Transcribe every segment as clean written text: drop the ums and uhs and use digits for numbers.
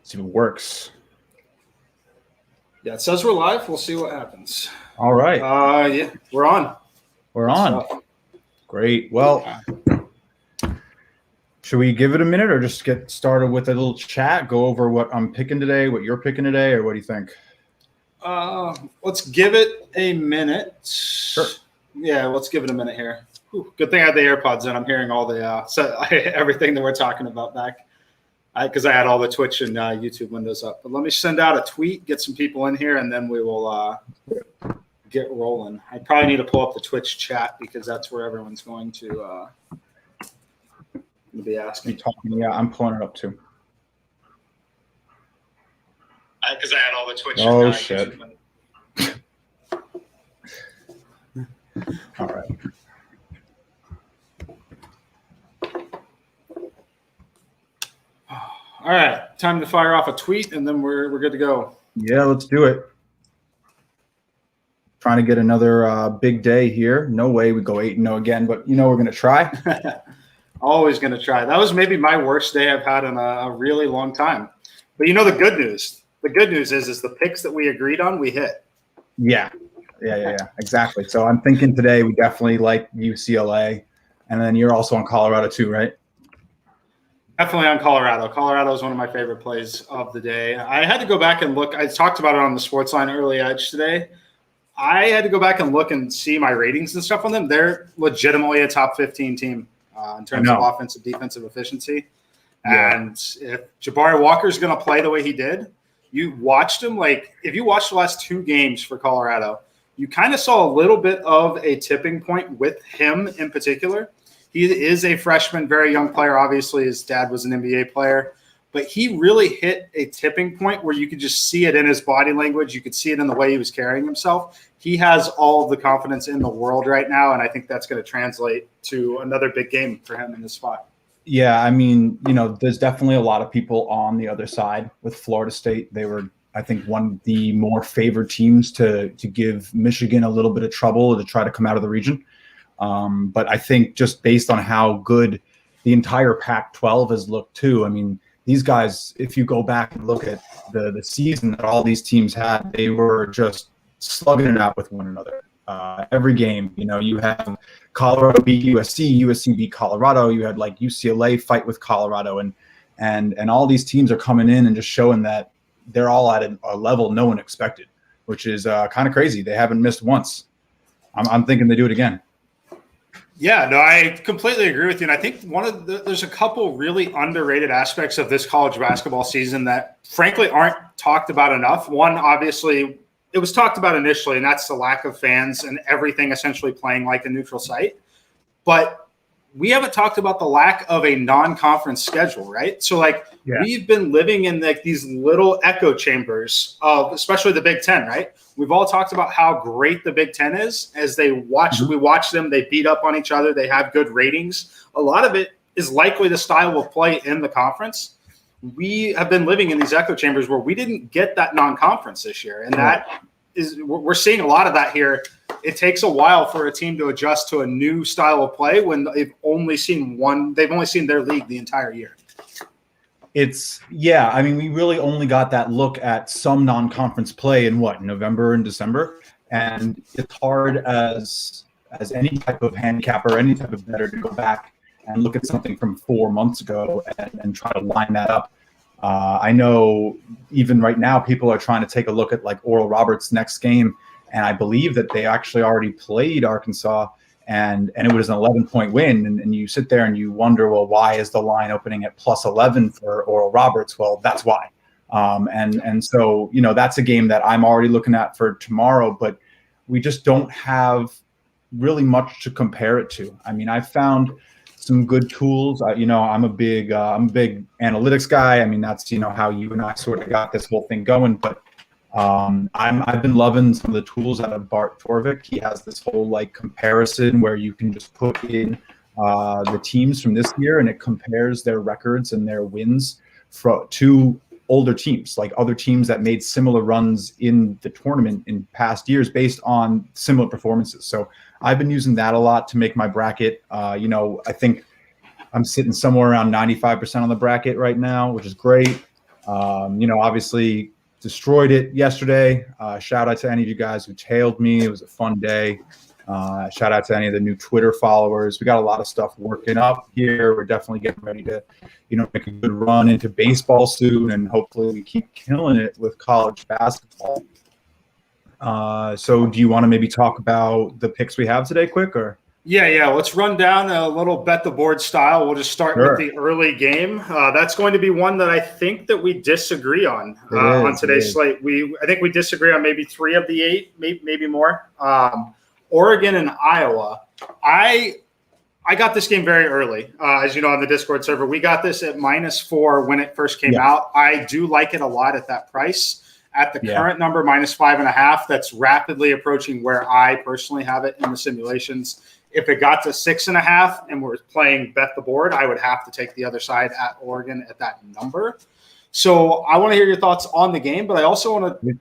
See if it works. Yeah, it says we're live. We'll see what happens. All right. Yeah, we're on. We're on. Great. Well, should we give it a minute or just get started with a little chat, go over what I'm picking today, what you're picking today, or what do you think? Let's give it a minute. Sure. Yeah, let's give it a minute here. Whew, good thing I had the AirPods in. I'm hearing all the everything that we're talking about back because I had all the Twitch and YouTube windows up. But let me send out a tweet, get some people in here, and then we will get rolling. I probably need to pull up the Twitch chat because that's where everyone's going to be asking. Yeah, I'm pulling it up too. Because I had all the Twitch. Oh, shit. All right. All right. Time to fire off a tweet, and then we're good to go. Yeah, let's do it. Trying to get another big day here. No way we go 8-0 again, but we're going to try. Always going to try. That was maybe my worst day I've had in a really long time. But the good news. The good news is the picks that we agreed on, we hit. Yeah, exactly. So I'm thinking today we definitely like UCLA, and then you're also on Colorado too, right? Definitely on Colorado. Colorado is one of my favorite plays of the day. I had to go back and look. I talked about it on the Sportsline Early Edge today. I had to go back and look and see my ratings and stuff on them. They're legitimately a top 15 team in terms of offensive, defensive efficiency. Yeah. And if Jabari Walker's going to play the way he did, you watched him, if you watched the last two games for Colorado, you kind of saw a little bit of a tipping point with him in particular. He is a freshman, very young player. Obviously, his dad was an NBA player. But he really hit a tipping point where you could just see it in his body language. You could see it in the way he was carrying himself. He has all of the confidence in the world right now, and I think that's going to translate to another big game for him in this spot. Yeah, I mean, there's definitely a lot of people on the other side with Florida State. They were, I think, one of the more favored teams to give Michigan a little bit of trouble to try to come out of the region. But I think just based on how good the entire Pac-12 has looked too, I mean, these guys, if you go back and look at the season that all these teams had, they were just slugging it out with one another. Every game, you have Colorado beat USC, USC beat Colorado. You had UCLA fight with Colorado, and all these teams are coming in and just showing that they're all at a level no one expected, which is kind of crazy. They haven't missed once. I'm thinking they do it again. Yeah, no, I completely agree with you. And I think there's a couple really underrated aspects of this college basketball season that frankly aren't talked about enough. One, obviously, it was talked about initially, and that's the lack of fans and everything essentially playing like a neutral site. But we haven't talked about the lack of a non-conference schedule, right? So we've been living in these little echo chambers of especially the Big Ten, right? We've all talked about how great the Big Ten is as we watch them, they beat up on each other, they have good ratings. A lot of it is likely the style of play in the conference. We have been living in these echo chambers where we didn't get that non-conference this year. And we're seeing a lot of that here. It takes a while for a team to adjust to a new style of play when they've only seen their league the entire year. I mean, we really only got that look at some non-conference play in November and December. And it's hard as any type of handicapper or any type of bettor to go back and look at something from 4 months ago and try to line that up. I know even right now people are trying to take a look at Oral Roberts' next game, and I believe that they actually already played Arkansas, and it was an 11-point win. And you sit there and you wonder, well, why is the line opening at +11 for Oral Roberts? Well, that's why. And so that's a game that I'm already looking at for tomorrow, but we just don't have really much to compare it to. I mean, I found some good tools. I'm a big analytics guy. I mean, that's how you and I sort of got this whole thing going. But I've been loving some of the tools out of Bart Torvik. He has this whole comparison where you can just put in the teams from this year, and it compares their records and their wins to older teams, like other teams that made similar runs in the tournament in past years based on similar performances. So I've been using that a lot to make my bracket. I think I'm sitting somewhere around 95% on the bracket right now, which is great. Obviously destroyed it yesterday. Shout out to any of you guys who tailed me. It was a fun day. Shout out to any of the new Twitter followers. We got a lot of stuff working up here. We're definitely getting ready to, make a good run into baseball soon, and hopefully we keep killing it with college basketball. So do you want to maybe talk about the picks we have today quick, or? Yeah. Let's run down a little bet the board style. We'll just start with the early game. That's going to be one that I think that we disagree on today's slate. I think we disagree on maybe 3 of the 8, maybe more. Oregon and Iowa. I got this game very early, as you know, on the Discord server. We got this at -4 when it first came out. I do like it a lot at that price. At the current number, -5.5, that's rapidly approaching where I personally have it in the simulations. If it got to 6.5 and we're playing bet the board, I would have to take the other side at Oregon at that number. So I want to hear your thoughts on the game, but I also want to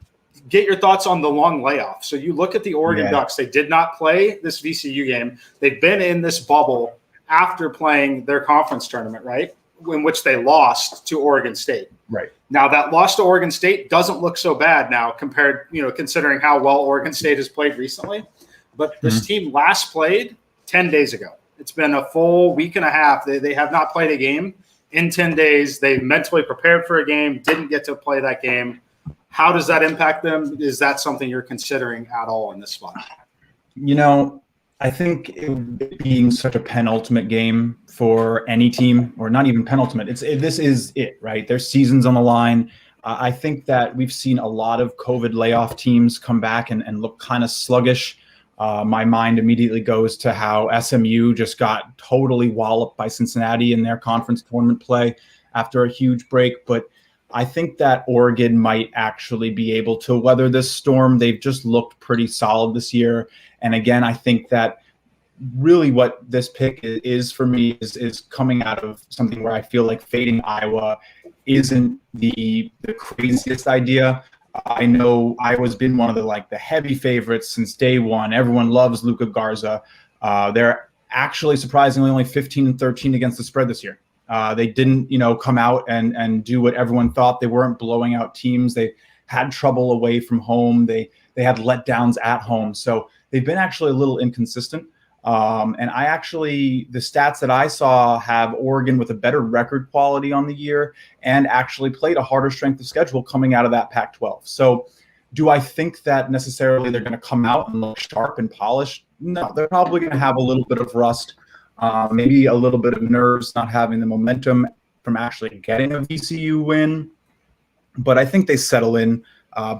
get your thoughts on the long layoff. So you look at the Oregon Ducks. They did not play this VCU game. They've been in this bubble after playing their conference tournament, right, in which they lost to Oregon State. Right. Now, that loss to Oregon State doesn't look so bad now compared, considering how well Oregon State has played recently. But this team last played 10 days ago. It's been a full week and a half. They have not played a game in 10 days. They mentally prepared for a game, didn't get to play that game. How does that impact them? Is that something you're considering at all in this spot? I think it being such a penultimate game for any team, or not even penultimate, this is it, right? There's seasons on the line. I think that we've seen a lot of COVID layoff teams come back and look kind of sluggish. My mind immediately goes to how SMU just got totally walloped by Cincinnati in their conference tournament play after a huge break. But I think that Oregon might actually be able to weather this storm. They've just looked pretty solid this year. And again, I think that really what this pick is for me is coming out of something where I feel like fading Iowa isn't the craziest idea. I know Iowa's been one of the heavy favorites since day one. Everyone loves Luka Garza. They're actually surprisingly only 15-13 against the spread this year. They didn't, come out and do what everyone thought. They weren't blowing out teams. They had trouble away from home. They had letdowns at home. So they've been actually a little inconsistent. And the stats that I saw have Oregon with a better record quality on the year and actually played a harder strength of schedule coming out of that Pac-12. So do I think that necessarily they're going to come out and look sharp and polished? No, they're probably going to have a little bit of rust, maybe a little bit of nerves, not having the momentum from actually getting a VCU win. But I think they settle in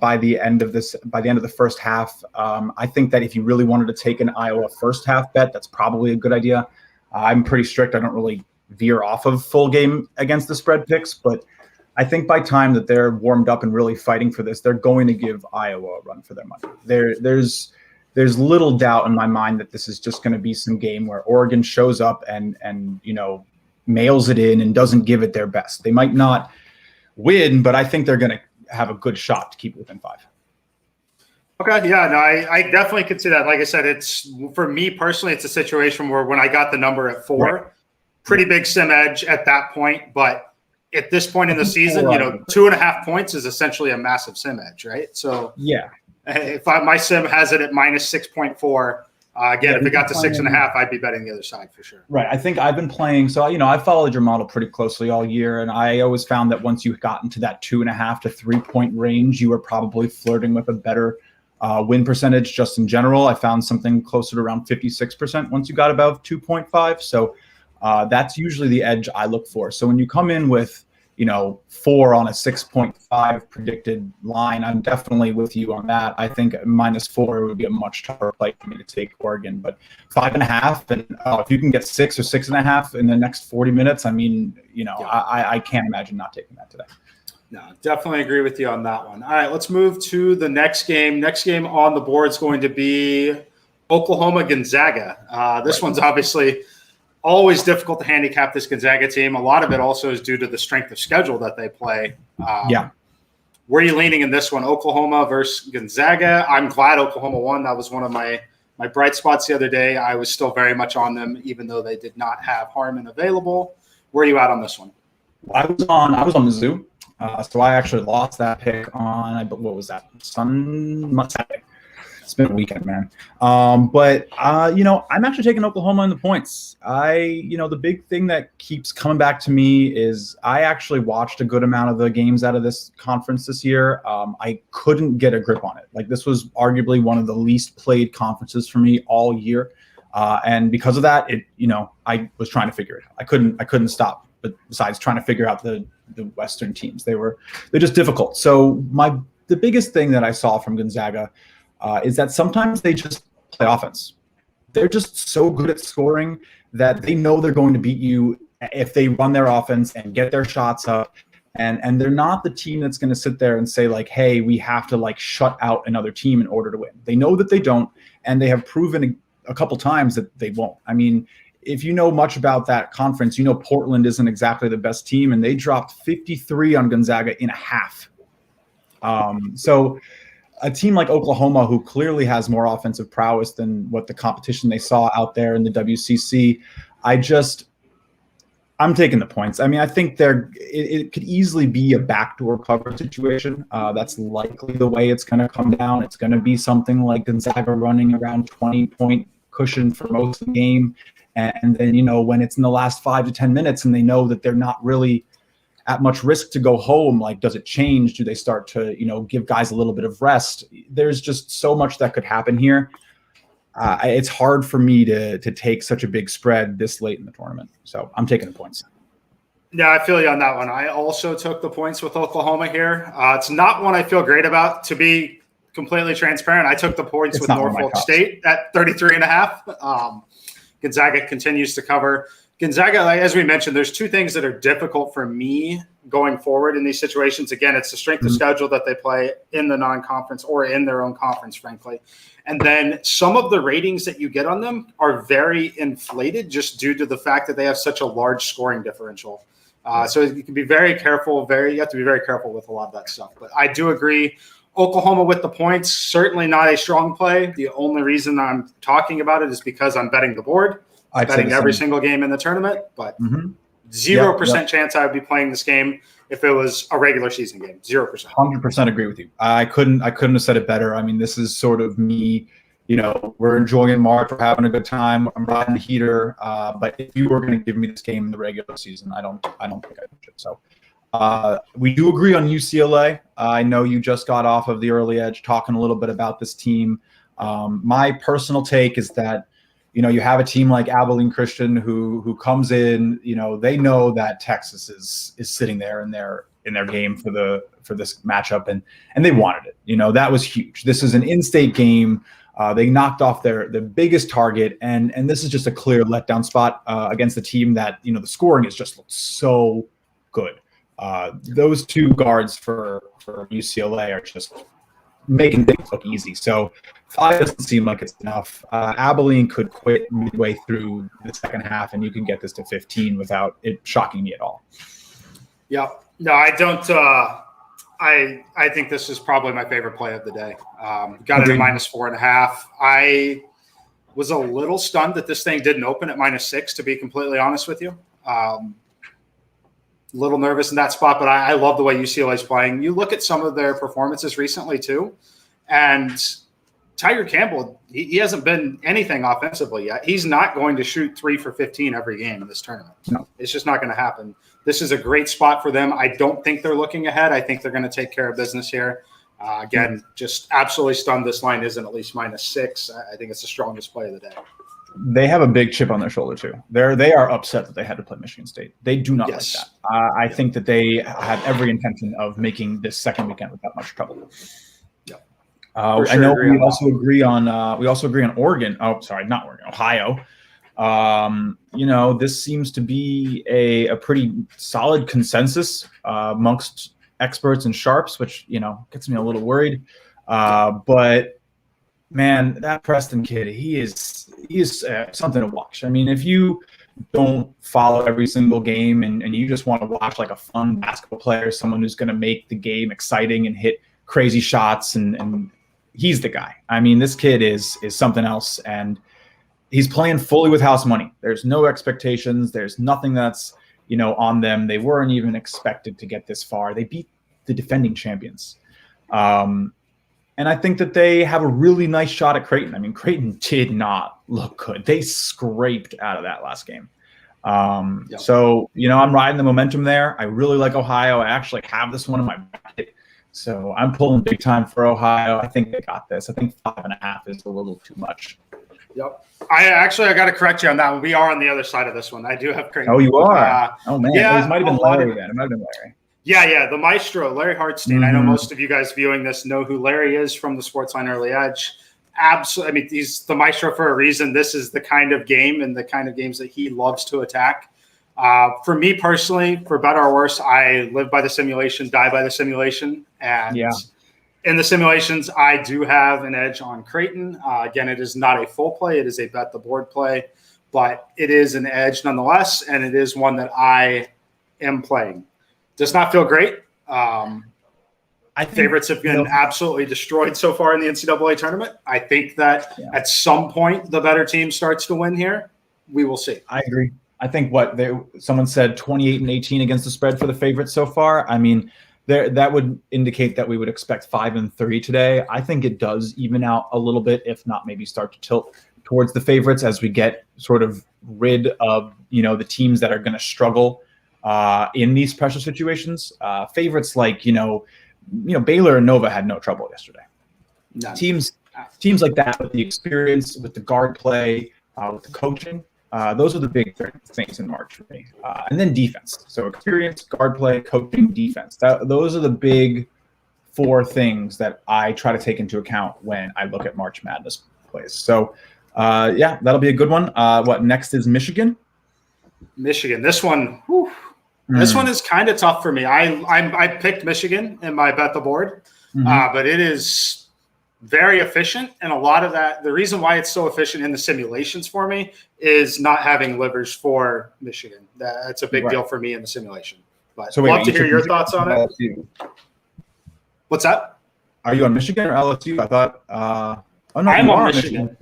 by the end of the first half. I think that if you really wanted to take an Iowa first half bet, that's probably a good idea. I'm pretty strict. I don't really veer off of full game against the spread picks, but I think by time that they're warmed up and really fighting for this, they're going to give Iowa a run for their money. There's little doubt in my mind that this is just going to be some game where Oregon shows up and mails it in and doesn't give it their best. They might not win, but I think they're going to have a good shot to keep it within 5. Okay, yeah, no, I definitely could see that. Like I said, it's for me personally, it's a situation where when I got the number at 4, pretty big sim edge at that point. But at this point in the season, 2.5 points is essentially a massive sim edge, right? So yeah, if my sim has it at -6.4. Again, if it got to 6.5, I'd be betting the other side for sure. Right. I think I've been playing. So, I followed your model pretty closely all year. And I always found that once you got into that 2.5 to 3 point range, you were probably flirting with a better win percentage just in general. I found something closer to around 56% once you got above 2.5. So that's usually the edge I look for. So when you come in with, 4 on a 6.5 predicted line, I'm definitely with you on that. I think -4 would be a much tougher play for me to take Oregon, but 5.5, and if you can get 6 or 6.5 in the next 40 minutes, I mean, I can't imagine not taking that today. No, definitely agree with you on that one. All right, let's move to the next game. Next game on the board is going to be Oklahoma-Gonzaga. This one's obviously always difficult to handicap this Gonzaga team. A lot of it also is due to the strength of schedule that they play. Where are you leaning in this one, Oklahoma versus Gonzaga? I'm glad Oklahoma won. That was one of my bright spots the other day. I was still very much on them, even though they did not have Harmon available. Where are you at on this one? I was on Mizzou. So I actually lost that pick on, what was that, Saturday. It's been a weekend, man. But I'm actually taking Oklahoma in the points. The big thing that keeps coming back to me is I actually watched a good amount of the games out of this conference this year. I couldn't get a grip on it. Like, this was arguably one of the least played conferences for me all year. And because of that, I was trying to figure it out. I couldn't stop. But besides trying to figure out the Western teams, they're just difficult. So the biggest thing that I saw from Gonzaga is that sometimes they just play offense. They're just so good at scoring that they know they're going to beat you if they run their offense and get their shots up. And they're not the team that's going to sit there and say, like, hey, we have to, like, shut out another team in order to win. They know that they don't, and they have proven a couple times that they won't. I mean, if you know much about that conference, Portland isn't exactly the best team, and they dropped 53 on Gonzaga in a half. So a team like Oklahoma, who clearly has more offensive prowess than what the competition they saw out there in the WCC, I'm taking the points. I mean, I think it could easily be a backdoor cover situation. That's likely the way it's going to come down. It's going to be something like Gonzaga running around 20-point cushion for most of the game. And then, when it's in the last 5 to 10 minutes and they know that they're not really at much risk to go home, like, does it change? Do they start to, give guys a little bit of rest? There's just so much that could happen here. It's hard for me to take such a big spread this late in the tournament. So I'm taking the points. Yeah, I feel you on that one. I also took the points with Oklahoma here. It's not one I feel great about, to be completely transparent. I took the points with Norfolk State at 33.5. Gonzaga continues to cover. Gonzaga, as we mentioned, there's two things that are difficult for me going forward in these situations. Again, it's the strength of schedule that they play in the non-conference or in their own conference, frankly. And then some of the ratings that you get on them are very inflated just due to the fact that they have such a large scoring differential. So you can be very careful. You have to be very careful with a lot of that stuff. But I do agree. Oklahoma with the points, certainly not a strong play. The only reason I'm talking about it is because I'm betting the board. I'm betting every single game in the tournament, but 0% chance I would be playing this game if it was a regular season game. 0%. 100% agree with you. I couldn't have said it better. I mean, this is sort of me. We're enjoying March. We're having a good time. I'm riding the heater. But if you were going to give me this game in the regular season, I don't think I should. So we do agree on UCLA. I know you just got off of the early edge talking a little bit about this team. My personal take is that, you have a team like Abilene Christian who comes in, they know that Texas is sitting there in their game for this matchup, and they wanted it. That was huge. This is an in-state game. They knocked off the biggest target, and this is just a clear letdown spot against the team that, the scoring has just looked so good. Those two guards for UCLA are just making things look easy. So 5 doesn't seem like it's enough. Abilene could quit midway through the second half, and you can get this to 15 without it shocking me at all. Yeah. No, I don't. I think this is probably my favorite play of the day. Got it at -4.5. I was a little stunned that this thing didn't open at -6, to be completely honest with you. Little nervous in that spot, but I love the way UCLA is playing. You look at some of their performances recently too, and Tiger Campbell, he hasn't been anything offensively yet. He's not going to shoot 3 for 15 every game in this tournament. No. It's just not going to happen. This is a great spot for them. I don't think they're looking ahead. I think they're going to take care of business here. Again, just absolutely stunned this line isn't at least -6. I think it's the strongest play of the day. They have a big chip on their shoulder too. They are upset that they had to play Michigan State. They do not like that. I think that they have every intention of making this second weekend without much trouble. Yeah, I know we also agree on Oregon. Oh, sorry, not Oregon, Ohio. This seems to be a pretty solid consensus amongst experts and sharps, which gets me a little worried. But man, that Preston kid, he is something to watch. I mean, if you don't follow every single game and you just want to watch like a fun basketball player, someone who's going to make the game exciting and hit crazy shots, and he's the guy. I mean, this kid is something else, and he's playing fully with house money. There's no expectations. There's nothing that's on them. They weren't even expected to get this far. They beat the defending champions. And I think that they have a really nice shot at Creighton. I mean, Creighton did not look good. They scraped out of that last game. So, I'm riding the momentum there. I really like Ohio. I actually have this one in my bracket. So I'm pulling big time for Ohio. I think they got this. I think 5.5 is a little too much. Yep. I got to correct you on that one. We are on the other side of this one. I do have Creighton. Oh, you are? Oh, man. Yeah, it might have been Larry then. It might have been Larry. Yeah, the maestro, Larry Hartstein. Mm-hmm. I know most of you guys viewing this know who Larry is from the Sportsline Early Edge. Absolutely. I mean, he's the maestro for a reason. This is the kind of game and the kind of games that he loves to attack. For me personally, for better or worse, I live by the simulation, die by the simulation. And in the simulations, I do have an edge on Creighton. Again, it is not a full play. It is a bet the board play. But it is an edge nonetheless, and it is one that I am playing. Does not feel great. I think favorites have been absolutely destroyed so far in the NCAA tournament. I think that at some point the better team starts to win here. We will see. I agree. I think someone said 28-18 against the spread for the favorites so far. I mean, that would indicate that we would expect 5-3 today. I think it does even out a little bit, if not maybe start to tilt towards the favorites as we get sort of rid of the teams that are going to struggle in these pressure situations. Favorites like Baylor and Nova had no trouble yesterday. None. Teams like that with the experience, with the guard play, with the coaching, those are the big things in March for me. And then defense. So experience, guard play, coaching, defense. Those are the big 4 things that I try to take into account when I look at March Madness plays. So that'll be a good one. What next is Michigan? This one. Whew. This one is kind of tough for me. I picked Michigan in my bet the board, but it is very efficient. And a lot of that, the reason why it's so efficient in the simulations for me is not having livers for Michigan. That's a big deal for me in the simulation. But love to hear your thoughts on it. LSU. What's that? Are you on Michigan or LSU? I thought. I'm on Michigan.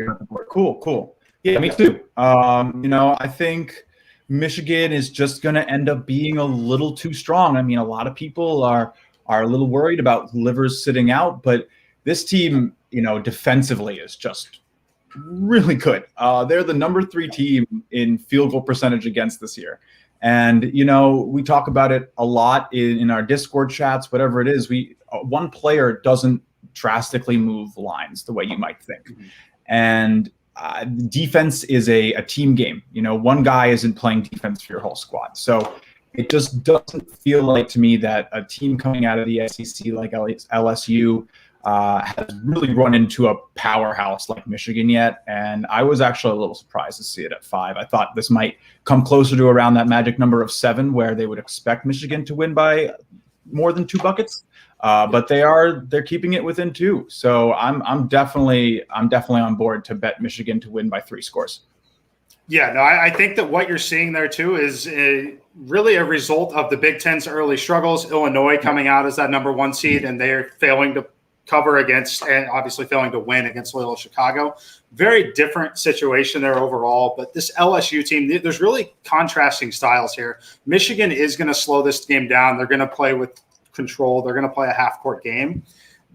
Cool. Yeah, me too. I think Michigan is just going to end up being a little too strong. I mean, a lot of people are a little worried about livers sitting out, but this team, defensively is just really good. They're the number 3 team in field goal percentage against this year. And, we talk about it a lot in our Discord chats, whatever it is. One player doesn't drastically move lines the way you might think. And defense is a team game. One guy isn't playing defense for your whole squad. So it just doesn't feel like to me that a team coming out of the SEC like LSU has really run into a powerhouse like Michigan yet. And I was actually a little surprised to see it at 5. I thought this might come closer to around that magic number of 7 where they would expect Michigan to win by more than 2 buckets. But they're keeping it within 2. So I'm definitely on board to bet Michigan to win by 3 scores. Yeah, no, I think that what you're seeing there too is really a result of the Big Ten's early struggles. Illinois coming out as that number 1 seed, and they're failing to cover against, and obviously failing to win against Loyola Chicago. Very different situation there overall. But this LSU team, there's really contrasting styles here. Michigan is going to slow this game down. They're going to play with control. They're going to play a half-court game.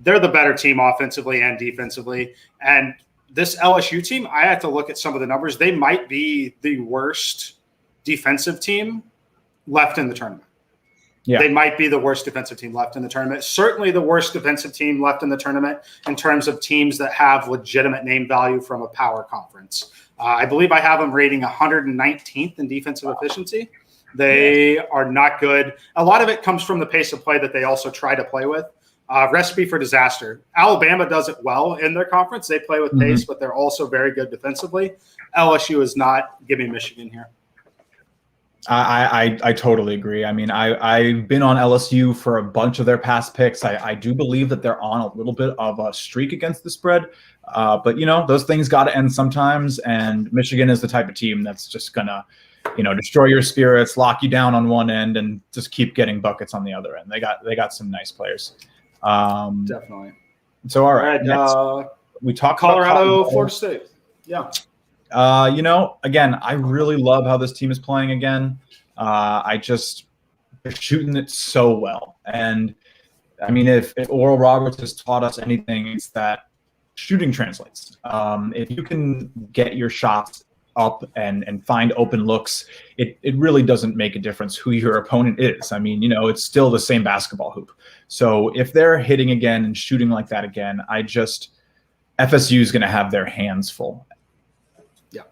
They're the better team offensively and defensively. And this LSU team, I have to look at some of the numbers. They might be the worst defensive team left in the tournament. Yeah. They might be the worst defensive team left in the tournament. Certainly the worst defensive team left in the tournament in terms of teams that have legitimate name value from a power conference. I believe I have them rating 119th in defensive efficiency. They are not good. A lot of it comes from the pace of play that they also try to play with. Recipe for disaster. Alabama does it well in their conference. They play with pace, but they're also very good defensively. LSU is not. Give me Michigan here. I totally agree. I mean, I've been on LSU for a bunch of their past picks. I do believe that they're on a little bit of a streak against the spread. But, those things got to end sometimes. And Michigan is the type of team that's just going to, destroy your spirits, lock you down on one end, and just keep getting buckets on the other end. They got some nice players. Definitely. So, all right. Next, we talk Colorado, Florida State. Yeah. Again, I really love how this team is playing again. They're shooting it so well. And, I mean, if Oral Roberts has taught us anything, it's that shooting translates. If you can get your shots up and find open looks, it really doesn't make a difference who your opponent is. I mean, it's still the same basketball hoop. So if they're hitting again and shooting like that again, FSU is going to have their hands full. Yeah,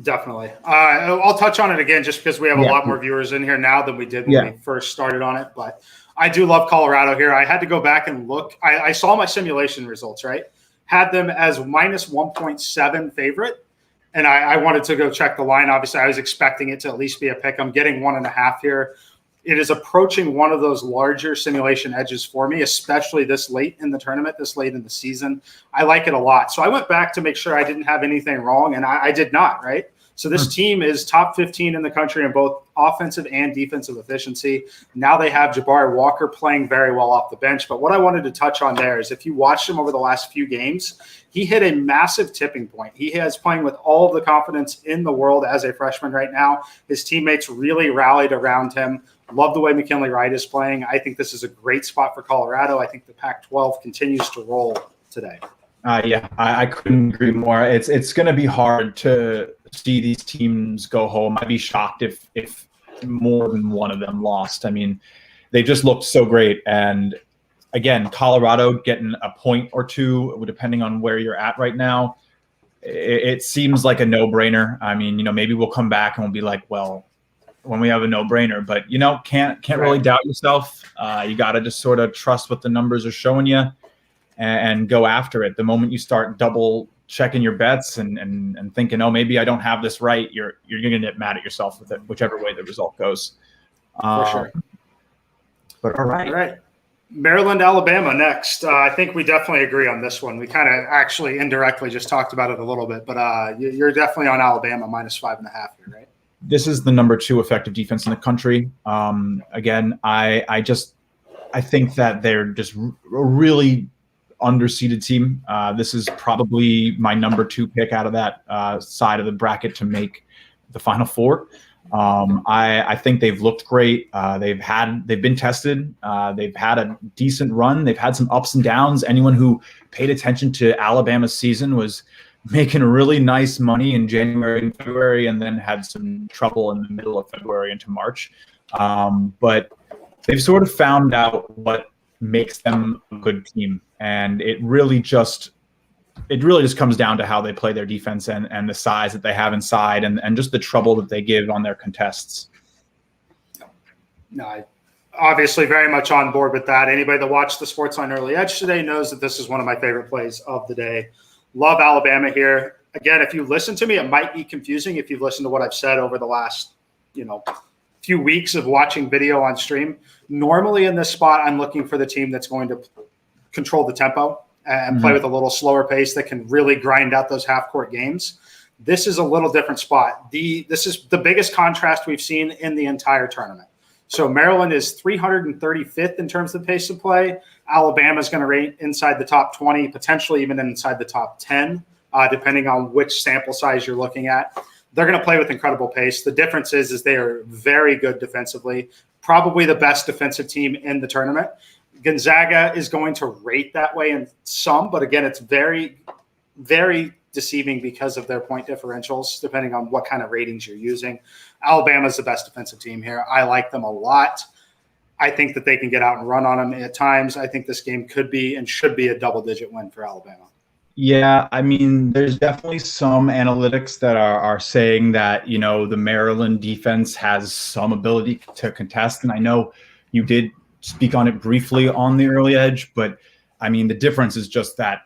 definitely. I'll touch on it again just because we have a lot more viewers in here now than we did when we first started on it. But I do love Colorado here. I had to go back and look. I saw my simulation results, right? Had them as minus 1.7 favorite. And I wanted to go check the line. Obviously, I was expecting it to at least be a pick. I'm getting 1.5 here. It is approaching one of those larger simulation edges for me, especially this late in the tournament, this late in the season. I like it a lot. So I went back to make sure I didn't have anything wrong, and I did not, right? So this team is top 15 in the country in both offensive and defensive efficiency. Now they have Jabari Walker playing very well off the bench. But what I wanted to touch on there is if you watched him over the last few games, he hit a massive tipping point. He is playing with all of the confidence in the world as a freshman right now. His teammates really rallied around him. Love the way McKinley Wright is playing. I think this is a great spot for Colorado. I think the Pac-12 continues to roll today. I couldn't agree more. It's going to be hard to see these teams go home. I'd be shocked if more than one of them lost. I mean, they just looked so great. And again, Colorado getting a point or two, depending on where you're at right now, it seems like a no-brainer. I mean, maybe we'll come back and we'll be like, well, when we have a no-brainer, but can't really doubt yourself. You got to just sort of trust what the numbers are showing you and go after it. The moment you start double checking your bets and thinking, oh, maybe I don't have this right, you're going to get mad at yourself with it, whichever way the result goes. For sure. But all right. Maryland, Alabama next. I think we definitely agree on this one. We kind of actually indirectly just talked about it a little bit, but you're definitely on Alabama minus 5.5 here, right? This is the number 2 effective defense in the country. Again, I think that they're just a really underseeded team. This is probably my number 2 pick out of that side of the bracket to make the Final Four. I think they've looked great. They've been tested. They've had a decent run. They've had some ups and downs. Anyone who paid attention to Alabama's season was making really nice money in January and February, and then had some trouble in the middle of February into March. But they've sort of found out what makes them a good team. And it really just comes down to how they play their defense and the size that they have inside and just the trouble that they give on their contests. No, I obviously very much on board with that. Anybody that watched the Sports Line Early Edge today knows that this is one of my favorite plays of the day. Love Alabama here. Again, if you listen to me, it might be confusing if you've listened to what I've said over the last, few weeks of watching video on stream. Normally in this spot, I'm looking for the team that's going to control the tempo and play with a little slower pace that can really grind out those half-court games. This is a little different spot. This is the biggest contrast we've seen in the entire tournament. So Maryland is 335th in terms of pace of play. Alabama is going to rate inside the top 20, potentially even inside the top 10, depending on which sample size you're looking at. They're going to play with incredible pace. The difference is they are very good defensively, probably the best defensive team in the tournament. Gonzaga is going to rate that way in some, but again, it's very, very deceiving because of their point differentials, depending on what kind of ratings you're using. Alabama is the best defensive team here. I like them a lot. I think that they can get out and run on them at times. I think this game could be and should be a double-digit win for Alabama. Yeah, I mean, there's definitely some analytics that are saying that, the Maryland defense has some ability to contest. And I know you did speak on it briefly on the early edge, but I mean, the difference is just that,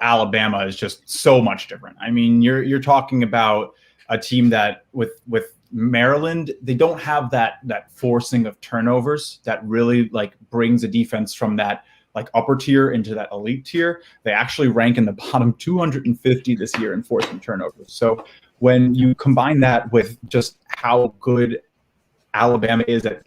Alabama is just so much different. I mean, you're talking about a team that with Maryland, they don't have that forcing of turnovers that really brings a defense from that upper tier into that elite tier. They actually rank in the bottom 250 this year in forcing turnovers. So when you combine that with just how good Alabama is at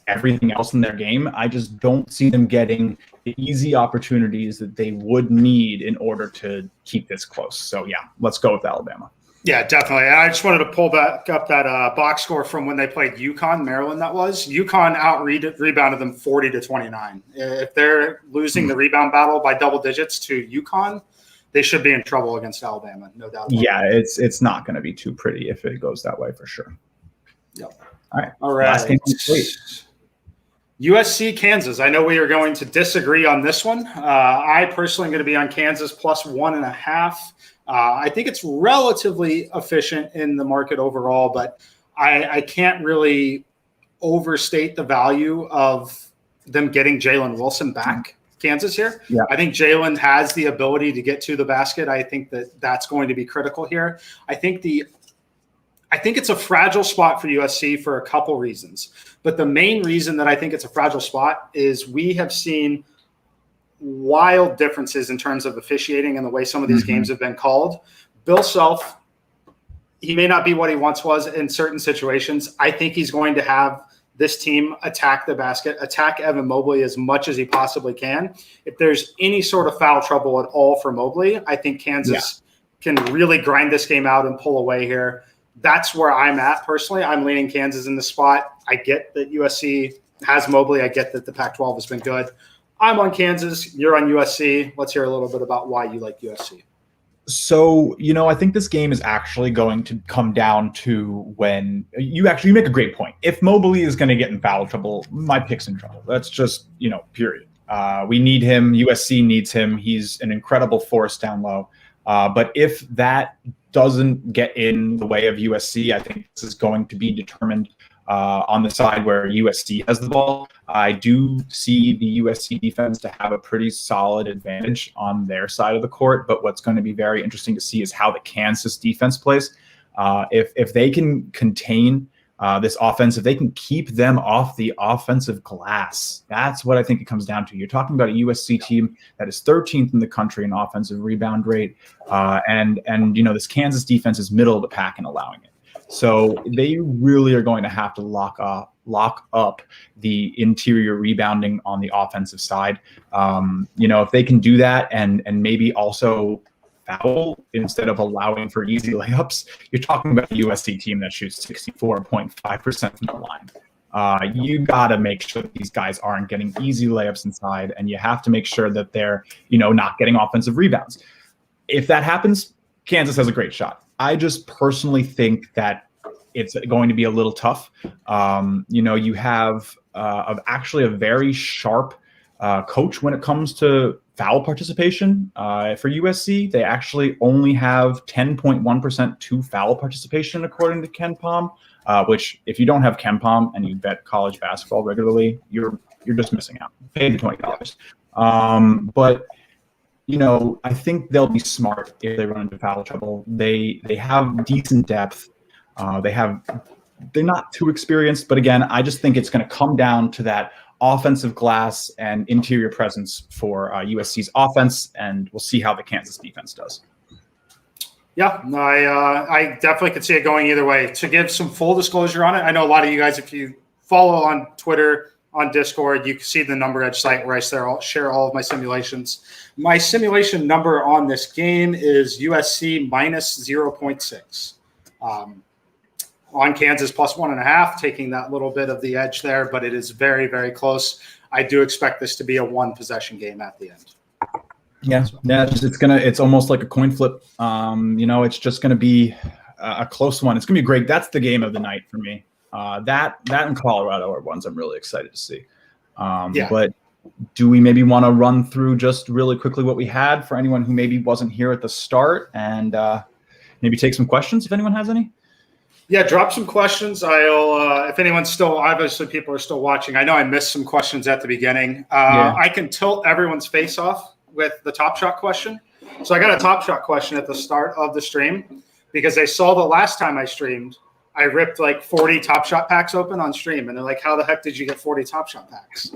everything else in their game, I just don't see them getting the easy opportunities that they would need in order to keep this close. So yeah, let's go with Alabama. Yeah, definitely. And I just wanted to pull back up that box score from when they played UConn, Maryland. That was UConn rebounded them 40-29. If they're losing the rebound battle by double digits to UConn, they should be in trouble against Alabama, no doubt. Yeah, it's not going to be too pretty if it goes that way for sure. Yep. All right. Last game. USC, Kansas. I know we are going to disagree on this one. I personally am going to be on Kansas plus 1.5. I think it's relatively efficient in the market overall, but I can't really overstate the value of them getting Jalen Wilson back, Kansas here. Yeah. I think Jalen has the ability to get to the basket. I think that's going to be critical here. I think it's a fragile spot for USC for a couple reasons. But the main reason that I think it's a fragile spot is we have seen wild differences in terms of officiating and the way some of these games have been called. Bill Self, he may not be what he once was in certain situations. I think he's going to have this team attack the basket, attack Evan Mobley as much as he possibly can. If there's any sort of foul trouble at all for Mobley, I think Kansas can really grind this game out and pull away here. That's where I'm at personally. I'm leaning Kansas in the spot. I get that USC has Mobley. I get that the Pac-12 has been good. I'm on Kansas. You're on USC. Let's hear a little bit about why you like USC. So, I think this game is actually going to come down to when you make a great point. If Mobley is going to get in foul trouble, my pick's in trouble. That's just, period. We need him. USC needs him. He's an incredible force down low. But if that doesn't get in the way of USC, I think this is going to be determined on the side where USC has the ball. I do see the USC defense to have a pretty solid advantage on their side of the court, but what's going to be very interesting to see is how the Kansas defense plays. If they can contain this offense, if they can keep them off the offensive glass, that's what I think it comes down to. You're talking about a USC team that is 13th in the country in offensive rebound rate, and this Kansas defense is middle of the pack in allowing it. So they really are going to have to lock up the interior rebounding on the offensive side. If they can do that and maybe also foul instead of allowing for easy layups, you're talking about a USC team that shoots 64.5% from the line. You got to make sure that these guys aren't getting easy layups inside, and you have to make sure that they're, not getting offensive rebounds. If that happens, Kansas has a great shot. I just personally think that it's going to be a little tough. You have actually a very sharp coach when it comes to foul participation. For USC, they actually only have 10.1% to foul participation, according to Ken Pom, which if you don't have Ken Pom and you bet college basketball regularly, you're just missing out. Pay the $20. But I think they'll be smart if they run into foul trouble. They have decent depth. They're not too experienced, but again, I just think it's going to come down to that offensive glass and interior presence for USC's offense, and we'll see how the Kansas defense does. Yeah, I definitely could see it going either way. To give some full disclosure on it, I know a lot of you guys, if you follow on Twitter, on Discord, you can see the Number Edge site where I share all of my simulations. My simulation number on this game is USC minus 0.6. On Kansas plus 1.5, taking that little bit of the edge there, but it is very, very close. I do expect this to be a one-possession game at the end. Yeah, it's almost like a coin flip. It's just gonna be a close one. It's gonna be great. That's the game of the night for me. That and Colorado are ones I'm really excited to see. But do we maybe want to run through just really quickly what we had for anyone who maybe wasn't here at the start, and maybe take some questions if anyone has any? Yeah, drop some questions. If anyone's still, obviously people are still watching. I know I missed some questions at the beginning. I can tilt everyone's face off with the Top Shot question. So I got a Top Shot question at the start of the stream because they saw the last time I streamed, I ripped like 40 Top Shot packs open on stream. And they're like, how the heck did you get 40 Top Shot packs?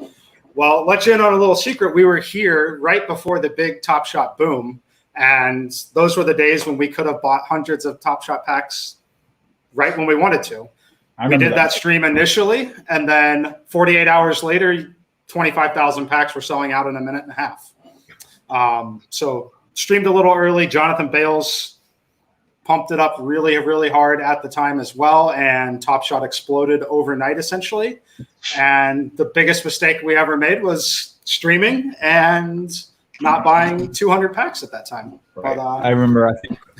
Well, let you in on a little secret. We were here right before the big Top Shot boom. And those were the days when we could have bought hundreds of Top Shot packs right when we wanted to. We did that stream initially, and then 48 hours later, 25,000 packs were selling out in a minute and a half. So streamed a little early. Jonathan Bales pumped it up really, really hard at the time as well. And Top Shot exploded overnight, essentially. And the biggest mistake we ever made was streaming and not buying 200 packs at that time. Right. But, I remember,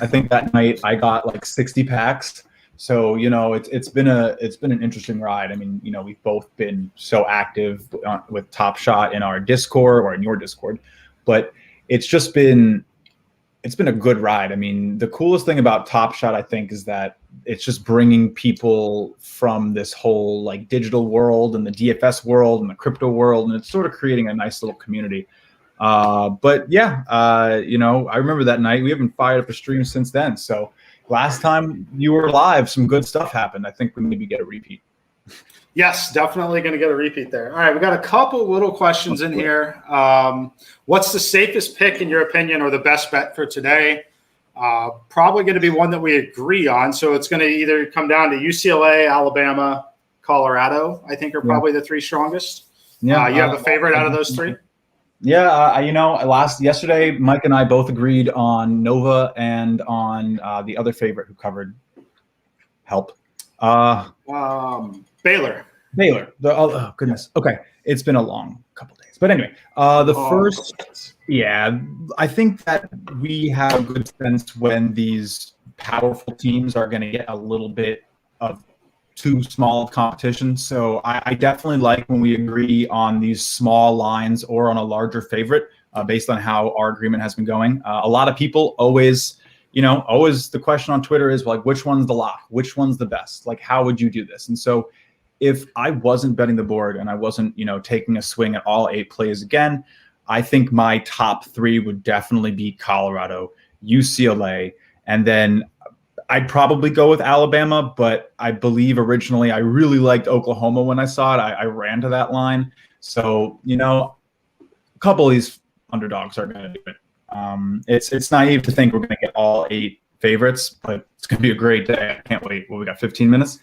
I think that night I got like 60 packs. So, it's been an interesting ride. I mean, we've both been so active with Top Shot in our Discord or in your Discord, but it's been a good ride. I mean, the coolest thing about Top Shot, I think, is that it's just bringing people from this whole like digital world and the DFS world and the crypto world, and it's sort of creating a nice little community. But yeah, I remember that night. We haven't fired up a stream since then. So last time you were live, some good stuff happened. I think we maybe get a repeat. Yes, definitely going to get a repeat there. All right, we got a couple little questions in here. What's the safest pick in your opinion, or the best bet for today? Probably going to be one that we agree on. So it's going to either come down to UCLA, Alabama, Colorado, I think are probably the three strongest. Yeah, you have a favorite out of those three? Yeah, yesterday, Mike and I both agreed on Nova and on the other favorite who covered. Help. Baylor. Oh, goodness. Okay, it's been a long couple days, but anyway, I think that we have a good sense when these powerful teams are going to get a little bit of too small of competition. So I definitely like when we agree on these small lines or on a larger favorite based on how our agreement has been going. A lot of people always the question on Twitter is like, which one's the lock? Which one's the best? Like, how would you do this? And so if I wasn't betting the board and I wasn't, taking a swing at all 8 plays again, I think my top 3 would definitely be Colorado, UCLA, and then I'd probably go with Alabama, but I believe originally I really liked Oklahoma when I saw it. I ran to that line. So, a couple of these underdogs are going to do it. It's naive to think we're going to get all 8 favorites, but it's going to be a great day. I can't wait. Well, we got 15 minutes.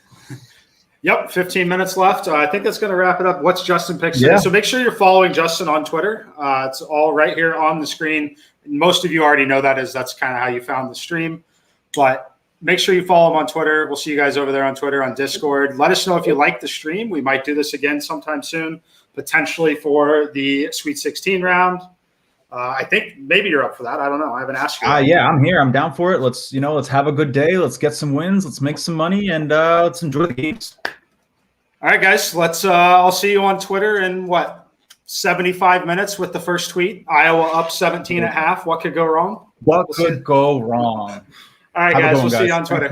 Yep, 15 minutes left. I think that's going to wrap it up. What's Justin picks? Yeah. So make sure you're following Justin on Twitter. It's all right here on the screen. Most of you already know that's kind of how you found the stream. But make sure you follow him on Twitter. We'll see you guys over there on Twitter, on Discord. Let us know if you like the stream. We might do this again sometime soon, potentially for the Sweet 16 round. I think maybe you're up for that. I don't know. I haven't asked you. Yeah, I'm here. I'm down for it. Let's have a good day. Let's get some wins. Let's make some money, and let's enjoy the games. All right, guys. I'll see you on Twitter in 75 minutes with the first tweet. Iowa up 17.5. What could go wrong? What could go wrong? All right, guys. We'll see you on Twitter.